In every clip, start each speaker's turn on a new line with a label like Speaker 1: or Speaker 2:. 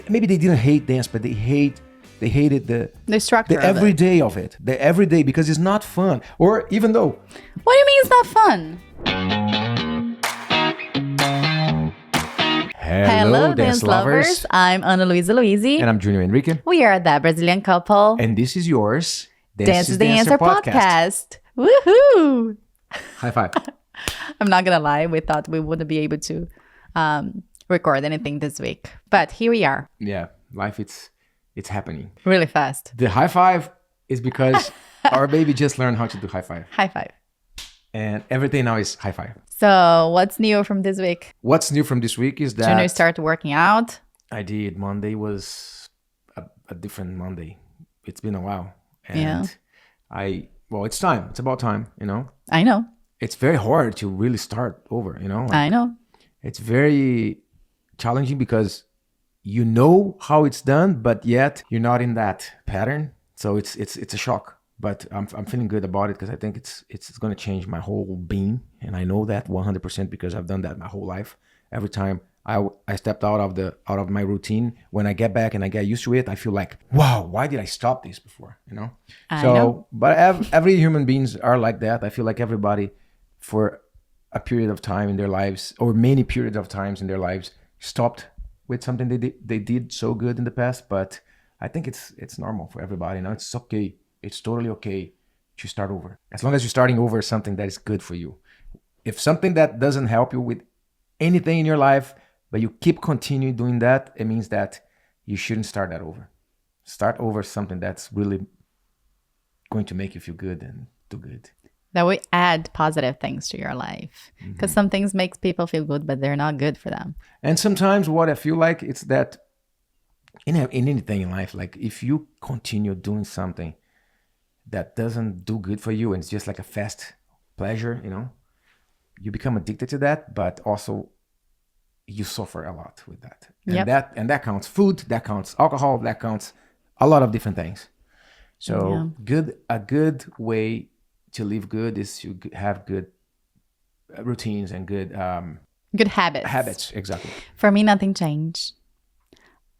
Speaker 1: maybe they didn't hate dance, but they hated
Speaker 2: The structure
Speaker 1: the
Speaker 2: of
Speaker 1: everyday of it. The everyday, because it's not fun. Or even though,
Speaker 2: What do you mean it's not fun?
Speaker 1: hello dance lovers.
Speaker 2: I'm Ana Luisa Luisi.
Speaker 1: And I'm Junior Enrique.
Speaker 2: We are that Brazilian couple.
Speaker 1: And this is yours,
Speaker 2: Dance is the Answer podcast. Woohoo!
Speaker 1: High five.
Speaker 2: I'm not gonna lie, we thought we wouldn't be able to record anything this week, but here we are.
Speaker 1: Yeah, life, it's happening.
Speaker 2: Really fast.
Speaker 1: The high five is because our baby just learned how to do high five.
Speaker 2: High five.
Speaker 1: And everything now is high five.
Speaker 2: So what's new from this week?
Speaker 1: What's new from this week is that
Speaker 2: Junior started working out.
Speaker 1: I did. Monday was a different Monday. It's been a while. And
Speaker 2: Yeah.
Speaker 1: It's time. It's about time, you know?
Speaker 2: I know.
Speaker 1: It's very hard to really start over, you know?
Speaker 2: I know.
Speaker 1: It's very challenging because you know how it's done, but yet you're not in that pattern. So it's a shock. But I'm feeling good about it because I think it's going to change my whole being. And I know that 100% because I've done that my whole life. Every time I stepped out of my routine, when I get back and I get used to it, I feel like, wow, why did I stop this before? You know?
Speaker 2: I know.
Speaker 1: But every human beings are like that. I feel like everybody for a period of time in their lives, or many periods of times in their lives, stopped with something they did so good in the past. But I think it's normal for everybody. You know, it's okay. It's totally okay to start over. As long as you're starting over something that is good for you. If something that doesn't help you with anything in your life, but you keep continuing doing that, it means that you shouldn't start that over. Start over something that's really going to make you feel good and do good.
Speaker 2: That will add positive things to your life. Because some things makes people feel good, but they're not good for them.
Speaker 1: And sometimes what I feel like it's that in anything in life, like if you continue doing something that doesn't do good for you and it's just like a fast pleasure, you know, you become addicted to that, but also you suffer a lot with that. And that counts food, that counts alcohol, that counts a lot of different things. So a good way to live good is to have good routines and good
Speaker 2: habits.
Speaker 1: Habits, exactly.
Speaker 2: For me, nothing changed.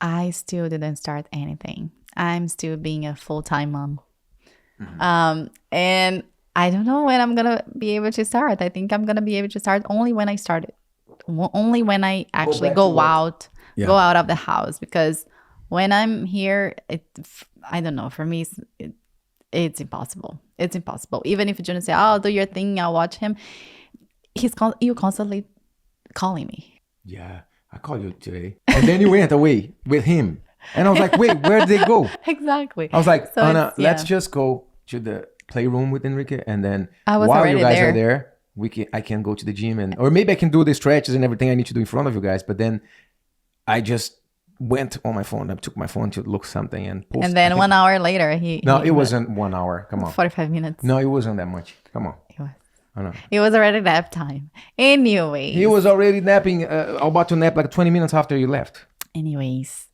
Speaker 2: I still didn't start anything. I'm still being a full-time mom. And I don't know when I'm gonna be able to start. I think I'm gonna be able to start only when I start it. Only when I actually go out of the house. Because when I'm here, I don't know. For me, it's impossible. It's impossible. Even if Junior say, "Oh, do your thing," I'll watch him. You constantly calling me.
Speaker 1: Yeah, I called you today, and then you went away with him. And I was like, wait, where did they go?
Speaker 2: Exactly.
Speaker 1: I was like, so Ana, let's just go to the playroom with Enrique. And then while you guys are there, I can go to the gym. Or maybe I can do the stretches and everything I need to do in front of you guys. But then I just went on my phone. I took my phone to look something and post.
Speaker 2: And then 1 hour later,
Speaker 1: it wasn't 1 hour. Come on.
Speaker 2: 45 minutes.
Speaker 1: No, it wasn't that much. Come on.
Speaker 2: It was.
Speaker 1: I know.
Speaker 2: It was already nap time. Anyways.
Speaker 1: He was already napping, about to nap like 20 minutes after you left.
Speaker 2: Anyways,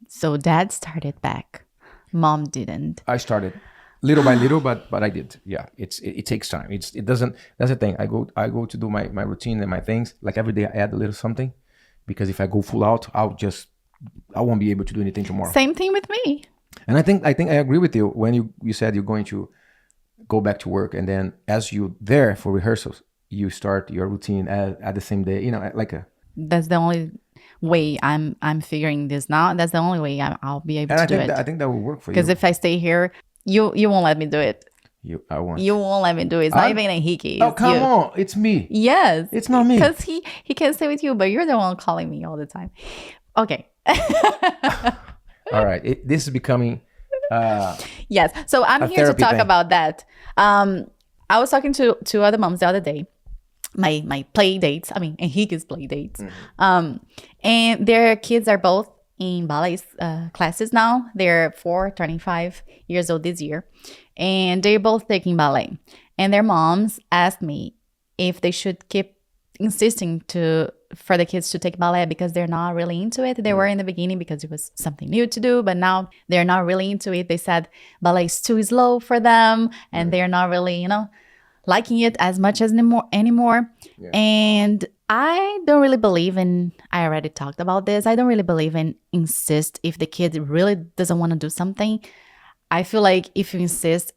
Speaker 2: so Dad started back. Mom didn't.
Speaker 1: I started little by little, but I did. Yeah, it takes time. It doesn't. That's the thing. I go to do my routine and my things. Like every day, I add a little something, because if I go full out, I won't be able to do anything tomorrow.
Speaker 2: Same thing with me.
Speaker 1: And I think I agree with you when you said you're going to go back to work, and then as you're there for rehearsals, you start your routine at the same day. You know,
Speaker 2: That's the only way I'm figuring this now. That's the only way I'll be able to do it.
Speaker 1: I think that will work for you.
Speaker 2: Because if I stay here, you won't let me do it.
Speaker 1: You won't
Speaker 2: let me do it. It's not even Enrique.
Speaker 1: Oh, come on. It's me.
Speaker 2: Yes.
Speaker 1: It's not me.
Speaker 2: Because he can stay with you, but you're the one calling me all the time. Okay.
Speaker 1: All right. This is becoming...
Speaker 2: yes. So I'm here to talk about that. I was talking to other moms the other day. My play dates, Enrique's play dates. And their kids are both in ballet classes now. They're 4, turning 5 years old this year. And they're both taking ballet. And their moms asked me if they should keep insisting for the kids to take ballet because they're not really into it. They were in the beginning because it was something new to do, but now they're not really into it. They said ballet is too slow for them and they're not really, liking it as much as anymore. Yeah. And I don't really believe in, I already talked about this, I don't really believe in insist if the kid really doesn't want to do something. I feel like if you insist,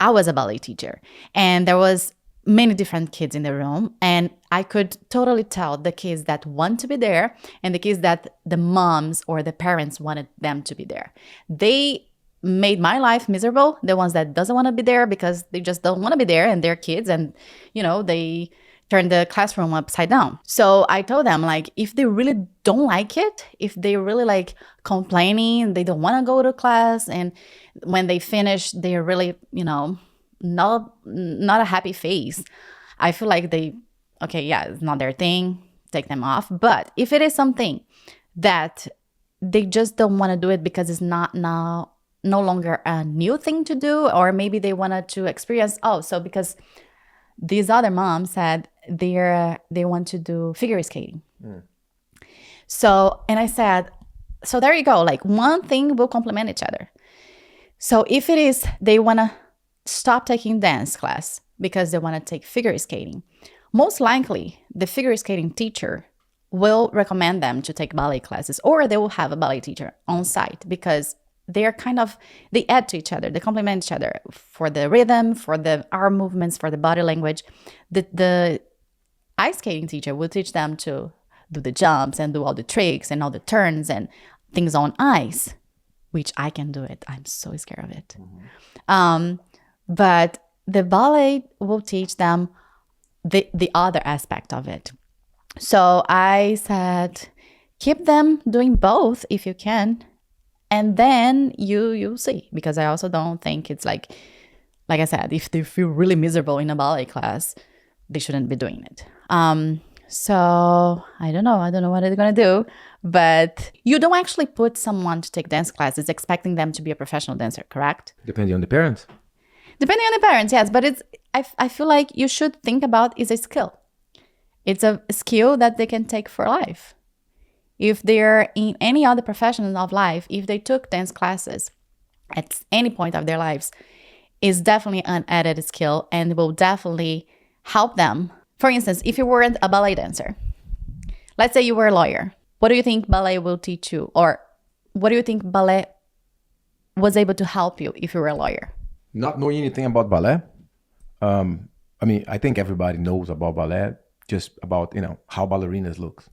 Speaker 2: I was a ballet teacher and there was many different kids in the room, and I could totally tell the kids that want to be there and the kids that the moms or the parents wanted them to be there. They made my life miserable, the ones that doesn't want to be there because they just don't want to be there and they're kids, and they turn the classroom upside down. So I told them, like, if they really don't like it, if they really like complaining, they don't want to go to class, and when they finish they're really not a happy face, I feel like it's not their thing, take them off. But if it is something that they just don't want to do it because it's no longer a new thing to do, or maybe they wanted to experience, because these other moms said they want to do figure skating. So, and I said, so there you go, like one thing will complement each other. So if it is they want to stop taking dance class because they want to take figure skating, most likely the figure skating teacher will recommend them to take ballet classes, or they will have a ballet teacher on site, because they add to each other, they complement each other for the rhythm, for the arm movements, for the body language. The ice skating teacher will teach them to do the jumps and do all the tricks and all the turns and things on ice, which I can do it. I'm so scared of it. But the ballet will teach them the other aspect of it. So I said, keep them doing both if you can, and then you'll see. Because I also don't think it's like I said, if they feel really miserable in a ballet class, they shouldn't be doing it. So I don't know what they're gonna do. But you don't actually put someone to take dance classes expecting them to be a professional dancer, correct?
Speaker 1: Depending on the parents.
Speaker 2: Depending on the parents, yes. But I feel like you should think about it's a skill. It's a skill that they can take for life. If they're in any other profession of life, if they took dance classes at any point of their lives, it's definitely an added skill and will definitely help them. For instance, if you weren't a ballet dancer, let's say you were a lawyer, what do you think ballet will teach you? Or what do you think ballet was able to help you if you were a lawyer?
Speaker 1: Not knowing anything about ballet. I think everybody knows about ballet, just about, how ballerinas look,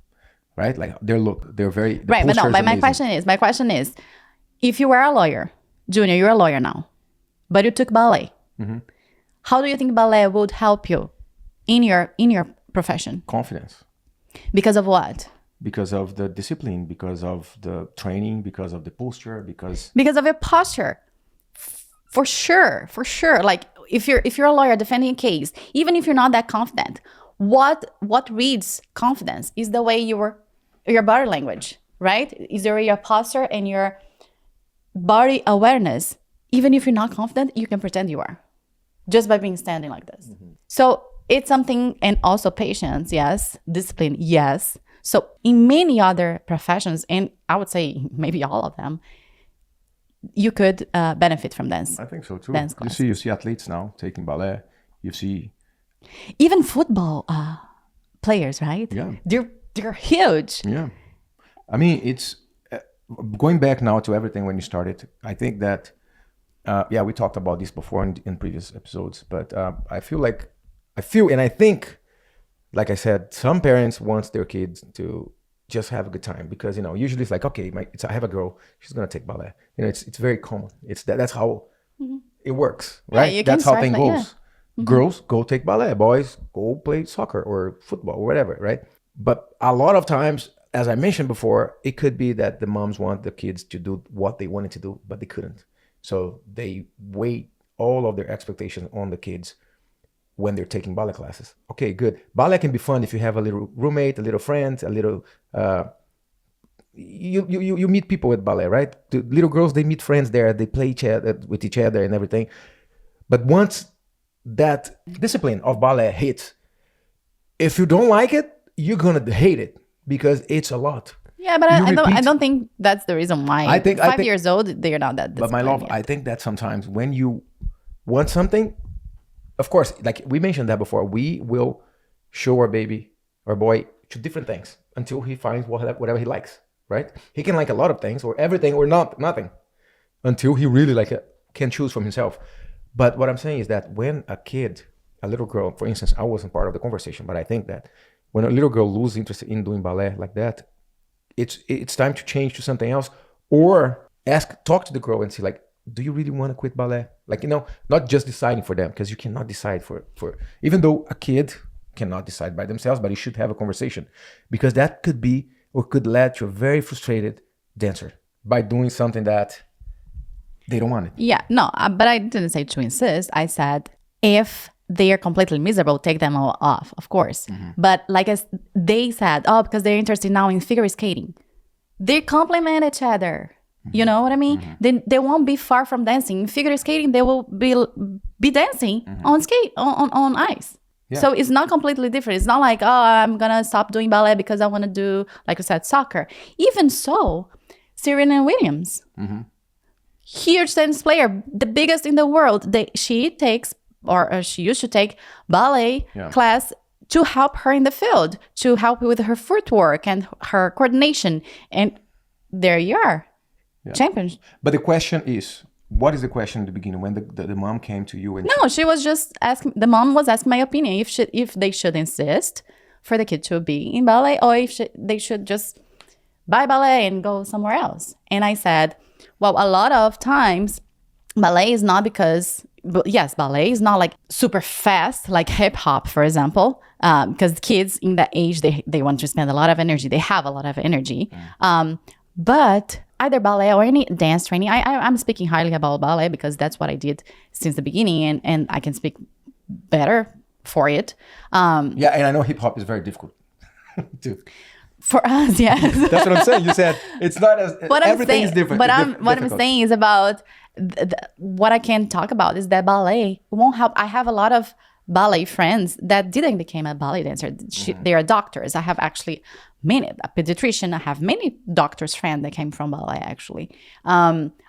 Speaker 1: right? Like they're very...
Speaker 2: Right, but no, but my question is, if you were a lawyer, Junior, you're a lawyer now, but you took ballet. Mm-hmm. How do you think ballet would help you in your profession?
Speaker 1: Confidence.
Speaker 2: Because of what?
Speaker 1: Because of the discipline, because of the training, because of the posture, because
Speaker 2: of your posture. For sure. Like if you're a lawyer defending a case, even if you're not that confident, what reads confidence is the way your body language, right? Is there your posture and your body awareness. Even if you're not confident, you can pretend you are, just by being standing like this. Mm-hmm. So it's something, and also patience, yes. Discipline, yes. So in many other professions, and I would say maybe all of them, you could benefit from dance.
Speaker 1: I think so too. Dance class. You see athletes now taking ballet. You see
Speaker 2: even football players, right?
Speaker 1: Yeah,
Speaker 2: they're huge.
Speaker 1: Yeah, it's going back now to everything when you started. I think that we talked about this before in previous episodes, but I think, like I said, some parents want their kids to just have a good time, because usually it's like, okay, I have a girl, she's gonna take ballet. It's very common. That's how it works, right? Yeah, that's how things goes. Yeah. Mm-hmm. Girls go take ballet, boys go play soccer or football or whatever, right? But a lot of times, as I mentioned before, it could be that the moms want the kids to do what they wanted to do, but they couldn't. So they weigh all of their expectations on the kids when they're taking ballet classes. Okay, good. Ballet can be fun if you have a little roommate, a little friend, a little... You meet people with ballet, right? The little girls, they meet friends there, they play with each other and everything. But once that discipline of ballet hits, if you don't like it, you're gonna hate it, because it's a lot.
Speaker 2: Yeah, but I don't think that's the reason why. I think 5 years old, they're not that disciplined.
Speaker 1: But my love, yet. I think that sometimes when you want something, of course, like we mentioned that before, we will show our baby or boy to different things until he finds whatever he likes, right? He can like a lot of things or everything or nothing until he really can choose for himself. But what I'm saying is that when a little girl, for instance, I wasn't part of the conversation, but I think that when a little girl loses interest in doing ballet like that, it's time to change to something else, or talk to the girl and see like, do you really want to quit ballet? Like, not just deciding for them, because you cannot decide for even though a kid cannot decide by themselves, but you should have a conversation, because that could be or could lead to a very frustrated dancer by doing something that they don't want it.
Speaker 2: Yeah, no, but I didn't say to insist. I said if they are completely miserable, take them all off, of course. But like as they said, because they're interested now in figure skating, they complement each other. You know what I mean? They won't be far from dancing. In figure skating, they will be dancing on ice. Yeah. So it's not completely different. It's not like, I'm gonna stop doing ballet because I want to do, like you said, soccer. Even so, Serena Williams, huge tennis player, the biggest in the world. She takes, or she used to take, ballet class to help her in the field, to help with her footwork and her coordination. And there you are, champions.
Speaker 1: But the question is, what is the question in the beginning when the mom came to you? And
Speaker 2: she was just asking. The mom was asking my opinion if they should insist for the kid to be in ballet, or if they should just buy ballet and go somewhere else. And I said, well, a lot of times ballet is not because, yes, ballet is not like super fast, like hip hop, for example, because kids in that age, they want to spend a lot of energy. They have a lot of energy. But either ballet or any dance training, I'm speaking highly about ballet because that's what I did since the beginning, and I can speak better for it.
Speaker 1: And I know hip hop is very difficult too.
Speaker 2: For us, yes.
Speaker 1: That's what I'm saying. You said it's not as everything is different.
Speaker 2: But what I'm saying is about what I can talk about is that ballet won't help. I have a lot of ballet friends that didn't become a ballet dancer. They are doctors. I have actually a pediatrician. I have many doctors' friends that came from ballet, actually.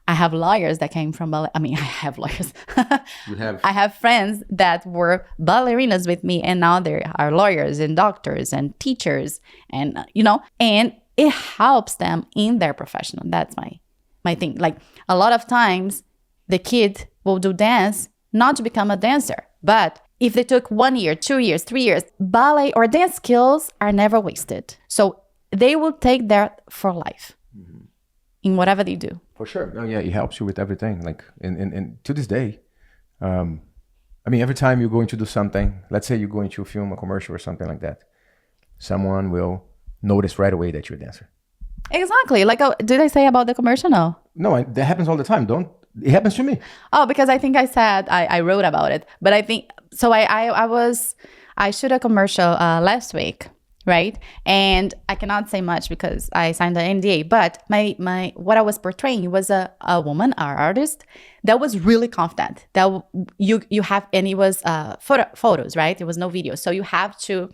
Speaker 2: I have lawyers that came from ballet. I mean, I have lawyers. I have friends that were ballerinas with me, and now they are lawyers and doctors and teachers, and and it helps them in their profession. That's my thing. Like, a lot of times, the kid will do dance not to become a dancer, but if they took 1 year, 2 years, 3 years, ballet or dance skills are never wasted. So they will take that for life in whatever they do.
Speaker 1: For sure. Oh, yeah, it helps you with everything. Like, and to this day, I mean, every time you're going to do something, let's say you're going to film a commercial or something like that, someone will notice right away that you're a dancer.
Speaker 2: Exactly. Like, did I say about the commercial?
Speaker 1: No, that happens all the time. It happens to me.
Speaker 2: Oh, because I think I said I wrote about it, but I think so. I shot a commercial last week, right? And I cannot say much because I signed an NDA. But my what I was portraying was a woman, our artist, that was really confident. That you have, and it was photos, right? There was no video, so you have to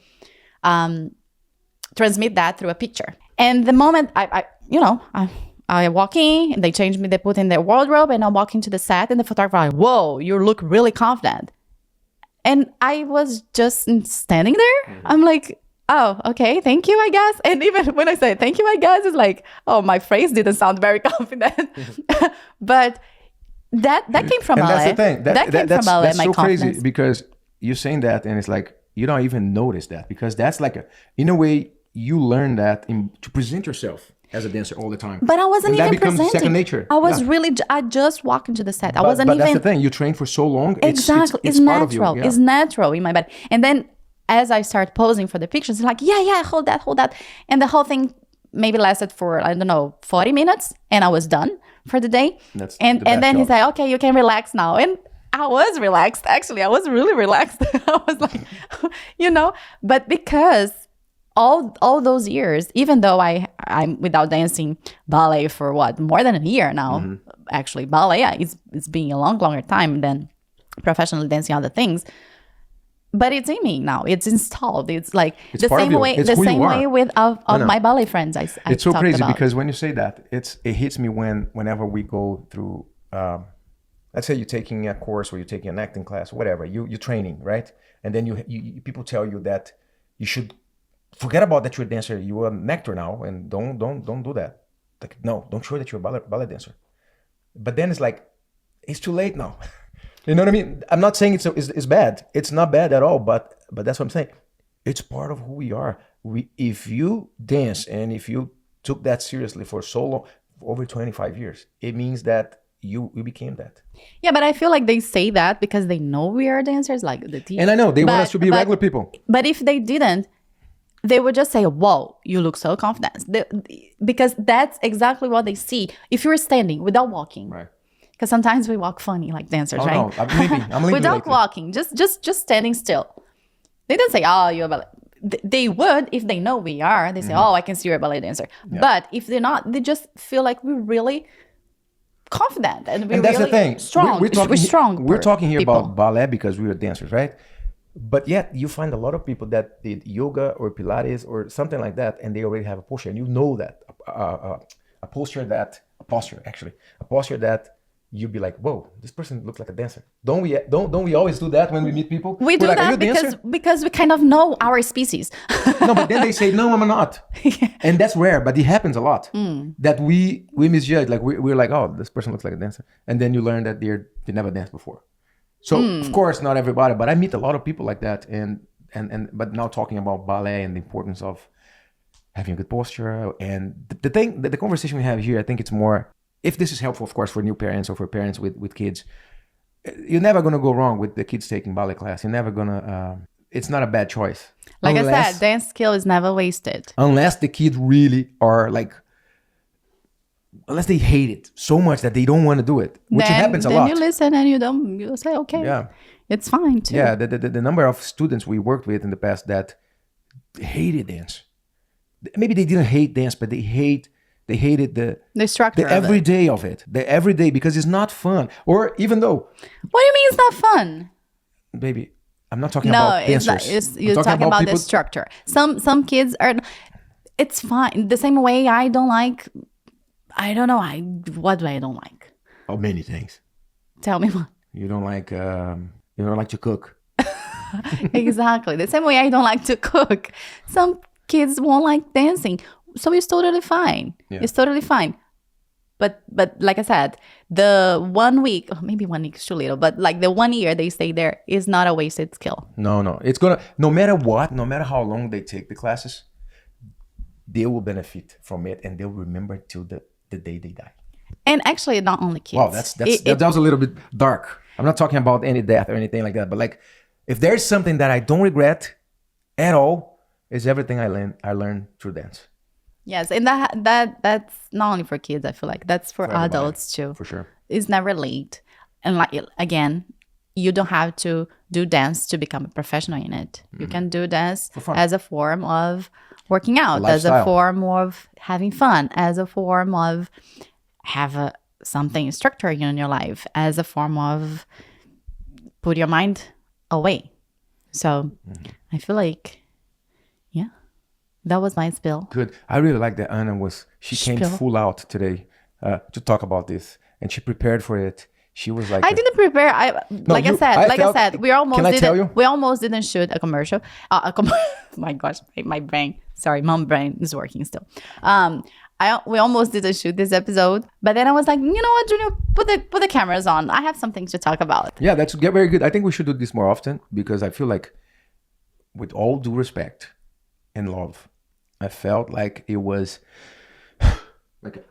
Speaker 2: transmit that through a picture. And the moment I walk in, and they change me, they put in their wardrobe, and I walk into the set, and the photographer like, whoa, you look really confident. And I was just standing there. I'm like, oh, okay, thank you, I guess. And even when I say thank you, I guess, it's like, oh, my phrase didn't sound very confident. But that came from ballet.
Speaker 1: That's the thing. That came from ballet, that's so
Speaker 2: confidence.
Speaker 1: Crazy because you're saying that, and it's like, you don't even notice that, because that's like in a way, you learn that to present yourself as a dancer all the time.
Speaker 2: But I wasn't even presenting. That becomes
Speaker 1: second nature.
Speaker 2: I just walked into the set.
Speaker 1: But that's the thing. You train for so long.
Speaker 2: Exactly. It's
Speaker 1: part
Speaker 2: natural.
Speaker 1: Of you. Yeah.
Speaker 2: It's natural in my body. And then as I start posing for the pictures, it's like, yeah, hold that. And the whole thing maybe lasted for, 40 minutes. And I was done for the day. And then he's like, okay, you can relax now. And I was relaxed. Actually, I was really relaxed. I was like, but because all those years, even though I'm without dancing ballet for more than a year now, actually ballet, it's been a longer time than professionally dancing other things, but it's in me now. It's installed. It's like the same way with my ballet friends.
Speaker 1: It's so crazy because when you say that, it hits me whenever we go through let's say you're taking a course or you're taking an acting class, whatever, you're training, right? And then you people tell you that you should forget about that you're a dancer, you're an actor now, and don't do that. Like, no, don't show that you're a ballet dancer. But then it's like, it's too late now. You know what I mean? I'm not saying it's bad. It's not bad at all, but that's what I'm saying. It's part of who we are. If you dance and if you took that seriously for so long, for over 25 years, it means that you became that.
Speaker 2: Yeah, but I feel like they say that because they know we are dancers, like the team.
Speaker 1: And I know they want us to be regular people.
Speaker 2: But if they didn't, they would just say, "Whoa, you look so confident," because that's exactly what they see. If you're standing without walking,
Speaker 1: right?
Speaker 2: Because sometimes we walk funny like dancers, right?
Speaker 1: No, I'm
Speaker 2: without walking, just standing still. They don't say, "Oh, you're a ballet." They would if they know we are. They say, "Oh, I can see you're a ballet dancer." Yeah. But if they're not, they just feel like we're really confident and we're
Speaker 1: that's
Speaker 2: really
Speaker 1: the thing.
Speaker 2: Strong. We're strong.
Speaker 1: We're talking here about ballet because we are dancers, right? But yet you find a lot of people that did yoga or Pilates or something like that, and they already have a posture, and you know that a posture that you'd be like, whoa, this person looks like a dancer. Don't we always do that when we meet people?
Speaker 2: We do that because we kind of know our species.
Speaker 1: No, but then they say, no, I'm not. Yeah. And that's rare, but it happens a lot. That we misjudge. Like we're like, oh, this person looks like a dancer. And then you learn that they never danced before. So of course, not everybody, but I meet a lot of people like that. But now talking about ballet and the importance of having a good posture. And the conversation we have here, I think it's more, if this is helpful, of course, for new parents or for parents with kids, you're never going to go wrong with the kids taking ballet class. You're never going to, it's not a bad choice.
Speaker 2: Like I said, dance skill is never wasted.
Speaker 1: Unless the kids really are like, unless they hate it so much that they don't want to do it, which happens a lot.
Speaker 2: Then you listen and you say, okay, yeah, it's fine too.
Speaker 1: Yeah, the number of students we worked with in the past that hated dance. Maybe they didn't hate dance, but they hated the structure, the everyday of it. The everyday, because it's not fun. Or even though.
Speaker 2: What do you mean it's not fun?
Speaker 1: Baby, I'm not talking about dancers.
Speaker 2: You're talking about the structure. Some kids are. It's fine. The same way I don't like. I don't know. What do I don't like?
Speaker 1: Oh, many things.
Speaker 2: Tell me what.
Speaker 1: You don't like to cook.
Speaker 2: Exactly. The same way I don't like to cook. Some kids won't like dancing. So it's totally fine. Yeah. It's totally fine. But like I said, the 1 week, maybe 1 week is too little, but like the 1 year they stay there is not a wasted skill.
Speaker 1: No. It's gonna, no matter what, no matter how long they take the classes, they will benefit from it and they'll remember till the day they die.
Speaker 2: And actually, not only kids.
Speaker 1: Wow, that was a little bit dark. I'm not talking about any death or anything like that, but like, if there's something that I don't regret at all, is everything I learned through dance.
Speaker 2: Yes, and that's not only for kids. I feel like that's for adults too.
Speaker 1: For sure,
Speaker 2: it's never late. And like again, you don't have to do dance to become a professional in it. You can do dance as a form of working out, as a form of having fun, as a form of have something structured in your life, as a form of put your mind away. So I feel like, yeah. That was my spill.
Speaker 1: Good. I really like that Anna came full out today to talk about this, and she prepared for it. She was like,
Speaker 2: I didn't prepare. I said, we almost didn't shoot a commercial. My gosh, my brain. Sorry, mom brain is working still. We almost didn't shoot this episode, but then I was like, you know what, Junior, put the cameras on. I have some things to talk about.
Speaker 1: Yeah, that's very good. I think we should do this more often because I feel like, with all due respect and love, I felt like it was like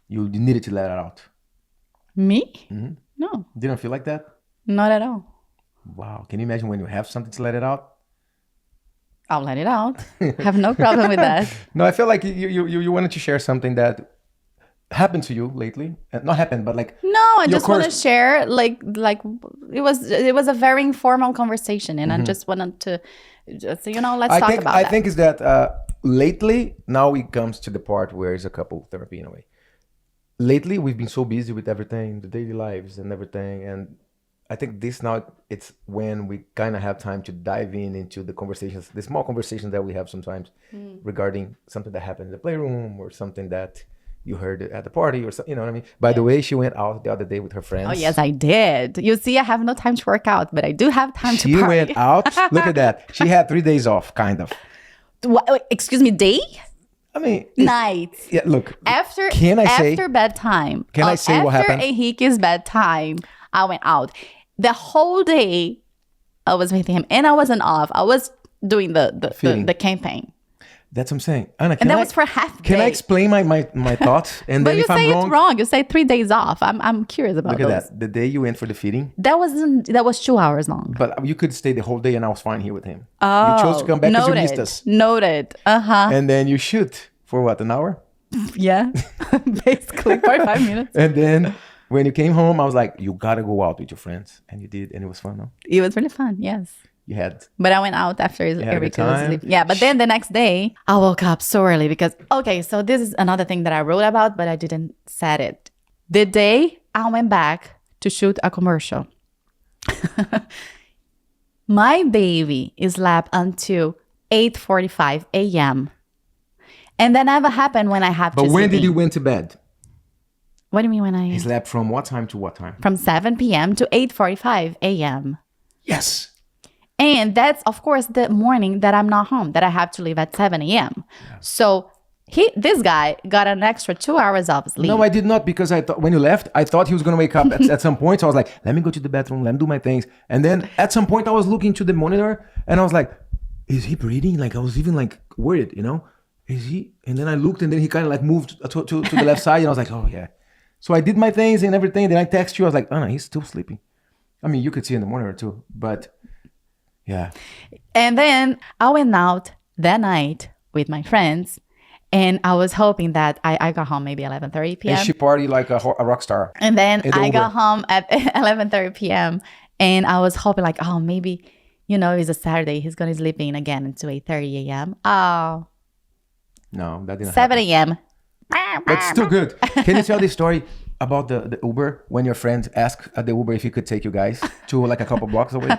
Speaker 1: you needed to let it out.
Speaker 2: Me?
Speaker 1: Mm-hmm.
Speaker 2: No.
Speaker 1: Didn't feel like that?
Speaker 2: Not at all.
Speaker 1: Wow. Can you imagine when you have something to let it out?
Speaker 2: I'll let it out. I have no problem with that.
Speaker 1: No, I feel like you wanted to share something that happened to you lately. Not happened, but like.
Speaker 2: No, I just want to share like it was a very informal conversation, and I just wanted to, let's talk about
Speaker 1: I think is that lately, now it comes to the part where it's a couple therapy in a way. Lately, we've been so busy with everything, the daily lives and everything, and I think it's when we kind of have time to dive into the conversations, the small conversations that we have sometimes regarding something that happened in the playroom or something that you heard it at the party or something. You know what I mean? By the way, she went out the other day with her friends.
Speaker 2: Oh, yes, I did. You see, I have no time to work out, but I do have time to party.
Speaker 1: She went out. Look at that. She had 3 days off, kind of.
Speaker 2: What, excuse me, day?
Speaker 1: I mean,
Speaker 2: nights.
Speaker 1: Yeah, look.
Speaker 2: After bedtime.
Speaker 1: Can I say what happened?
Speaker 2: After Henrique's bedtime, I went out. The whole day, I was with him, and I wasn't off. I was doing the campaign.
Speaker 1: That's what I'm saying. Anna,
Speaker 2: and that was for half day.
Speaker 1: Can I explain my thoughts? And
Speaker 2: but
Speaker 1: then
Speaker 2: you
Speaker 1: if
Speaker 2: say
Speaker 1: I'm wrong,
Speaker 2: it's wrong. You say 3 days off. I'm curious about
Speaker 1: Look at that. The day you went for the feeding.
Speaker 2: That was 2 hours long.
Speaker 1: But you could stay the whole day and I was fine here with him. Oh, you chose to come back because you missed us.
Speaker 2: Noted. Uh-huh.
Speaker 1: And then you shoot for what, an hour?
Speaker 2: Yeah. Basically 45 minutes.
Speaker 1: And then when you came home, I was like, you gotta go out with your friends. And you did, and it was fun, no?
Speaker 2: It was really fun, yes.
Speaker 1: You had.
Speaker 2: But I went out after Henrique was asleep. Yeah, but then the next day, I woke up so early because, okay, so this is another thing that I wrote about, but I didn't said it. The day I went back to shoot a commercial, my baby slept until 8:45 a.m. And that never happened when I have to
Speaker 1: But when did you went to bed?
Speaker 2: What do you mean when I...
Speaker 1: He slept from what time to what time?
Speaker 2: From 7 p.m. to 8:45 a.m.
Speaker 1: Yes.
Speaker 2: And that's, of course, the morning that I'm not home, that I have to leave at 7 a.m. Yeah. So this guy got an extra 2 hours of sleep.
Speaker 1: No, I did not, because I thought when you left, I thought he was going to wake up at some point. So I was like, let me go to the bathroom, let me do my things. And then at some point I was looking to the monitor and I was like, is he breathing? Like I was even like worried, you know? Is he? And then I looked and then he kind of like moved to the left side and I was like, oh yeah. So I did my things and everything. Then I text you. I was like, oh no, he's still sleeping. I mean, you could see in the monitor too, but yeah.
Speaker 2: And then I went out that night with my friends and I was hoping that I got home maybe 11:30 p.m.
Speaker 1: And she partied like a rock star.
Speaker 2: And then I got home at 11:30 p.m. and I was hoping like, oh, maybe, you know, it's a Saturday. He's going to sleep in again until 8:30 a.m. Oh.
Speaker 1: No, that didn't
Speaker 2: 7
Speaker 1: happen.
Speaker 2: a.m.
Speaker 1: But still good. Can you tell the story about the Uber when your friend asked the Uber if he could take you guys to like a couple blocks away?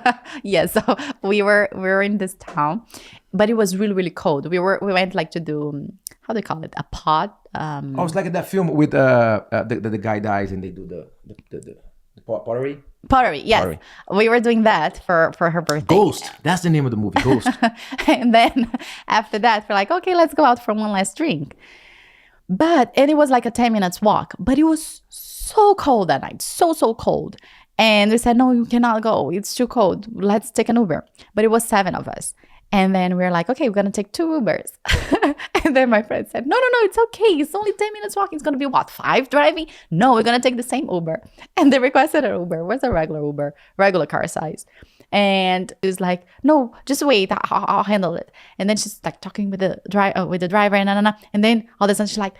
Speaker 2: Yeah, so we were in this town, but it was really, really cold. We went like to do, how do you call it? A pod.
Speaker 1: I was like in that film with the guy dies and they do the pottery.
Speaker 2: Pottery, yes. Pottery. We were doing that for her birthday.
Speaker 1: Ghost. That's the name of the movie, Ghost.
Speaker 2: And then after that, we're like, okay, let's go out for one last drink. And it was like a 10 minutes walk. But it was so cold that night. So cold. And we said, no, you cannot go. It's too cold. Let's take an Uber. But it was 7 of us. And then we were like, okay, we're going to take 2 Ubers. And then my friend said, no, it's okay. It's only 10 minutes walking. It's going to be what, 5 driving? No, we're going to take the same Uber. And they requested an Uber. Where's a regular Uber? Regular car size. And it was like, no, just wait. I'll handle it. And then she's like talking with the driver and And then all of a sudden she's like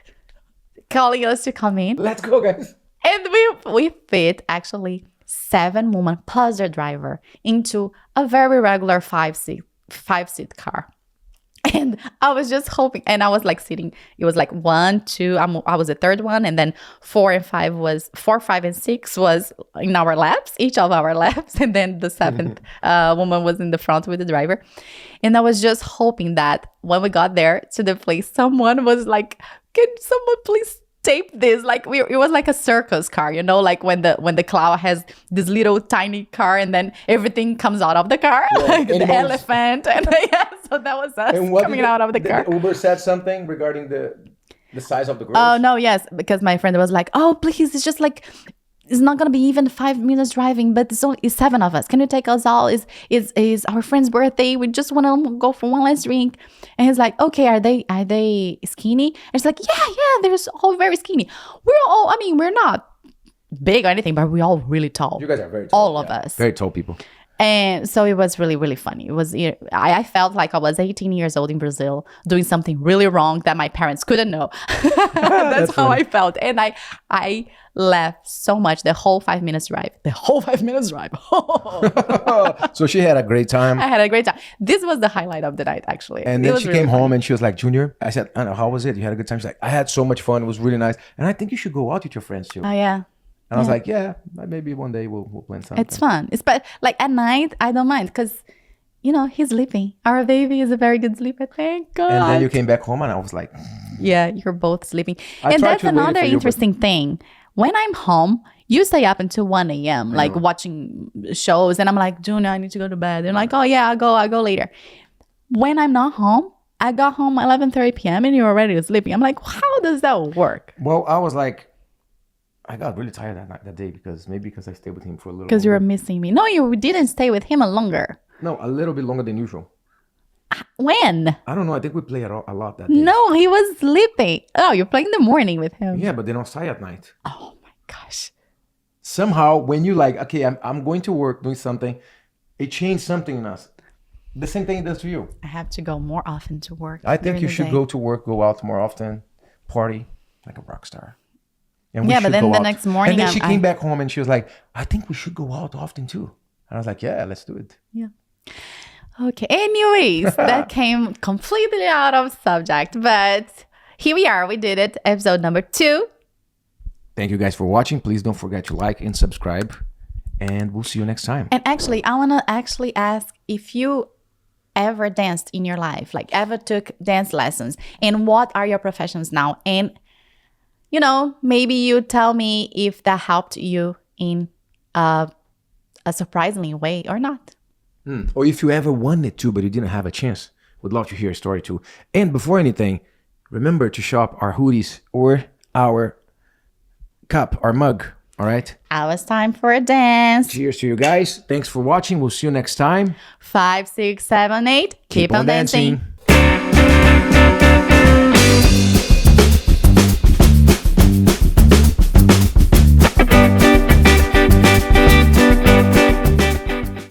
Speaker 2: calling us to come in.
Speaker 1: Let's go, guys.
Speaker 2: And we fit actually 7 women plus their driver into a very regular 5-seat car. And I was just hoping, and I was like sitting, it was like 1, 2, I was the third one, and then 4, 5, and 6 was in our laps, each of our laps, and then the 7th woman was in the front with the driver. And I was just hoping that when we got there to the place, someone was like, can someone please tape this? Like it was like a circus car, you know, like when the clown has this little tiny car and then everything comes out of the car, yeah, like the elephant, and yeah, so that was us coming out of the car.
Speaker 1: The Uber said something regarding the size of the girls.
Speaker 2: Oh no, yes, because my friend was like, oh please, it's just like, it's not gonna be even 5 minutes driving, but it's 7 of us. Can you take us all? It's our friend's birthday. We just want to go for one last drink. And he's like, okay, are they skinny? And she's like, yeah, they're all very skinny. We're not big or anything, but we're all really tall.
Speaker 1: You guys are very tall.
Speaker 2: All of us.
Speaker 1: Very tall people.
Speaker 2: And so it was really, really funny. It was, I felt like I was 18 years old in Brazil doing something really wrong that my parents couldn't know. That's how I felt. And I laughed so much the whole 5 minutes drive.
Speaker 1: So she had a great time.
Speaker 2: I had a great time. This was the highlight of the night, actually.
Speaker 1: And then she came home and she was like, Junior, I said, I don't know, how was it? You had a good time? She's like, I had so much fun. It was really nice. And I think you should go out with your friends too.
Speaker 2: Oh, yeah.
Speaker 1: And I was like, yeah, maybe one day we'll plan something.
Speaker 2: It's fun. But like at night, I don't mind because he's sleeping. Our baby is a very good sleeper. Thank God.
Speaker 1: And then you came back home and I was like,
Speaker 2: yeah, you're both sleeping. And that's another interesting thing. When I'm home, you stay up until 1 a.m. like watching shows. And I'm like, Junior, I need to go to bed. They're like, oh yeah, I'll go later. When I'm not home, I got home 11:30 p.m. and you're already sleeping. I'm like, how does that work?
Speaker 1: Well, I was like, I got really tired that day because I stayed with him for a little.
Speaker 2: Because you were missing me. No, you didn't stay with him longer.
Speaker 1: No, a little bit longer than usual.
Speaker 2: When?
Speaker 1: I don't know. I think we played a lot that day.
Speaker 2: No, he was sleeping. Oh, you're playing in the morning with him.
Speaker 1: Yeah, but then outside at night.
Speaker 2: Oh my gosh.
Speaker 1: Somehow, when you like, okay, I'm going to work doing something, it changed something in us. The same thing it does to you.
Speaker 2: I have to go more often to work.
Speaker 1: I think you should go to work, go out more often, party like a rock star.
Speaker 2: And yeah, but then the next morning,
Speaker 1: and then she came back home and she was like, I think we should go out often too. And I was like, yeah, let's do it.
Speaker 2: Yeah. Okay. Anyways, that came completely out of subject, but here we are. We did it. Episode number 2.
Speaker 1: Thank you guys for watching. Please don't forget to like and subscribe, and we'll see you next time.
Speaker 2: And actually, I want to ask if you ever danced in your life, like ever took dance lessons, and what are your professions now? And, maybe you tell me if that helped you in a surprisingly way or not.
Speaker 1: Or if you ever wanted to, but you didn't have a chance. Would love to hear a story too. And before anything, remember to shop our hoodies or our cup, our mug. All right?
Speaker 2: Now it's time for a dance.
Speaker 1: Cheers to you guys. Thanks for watching. We'll see you next time.
Speaker 2: 5, 6, 7, 8. Keep on dancing.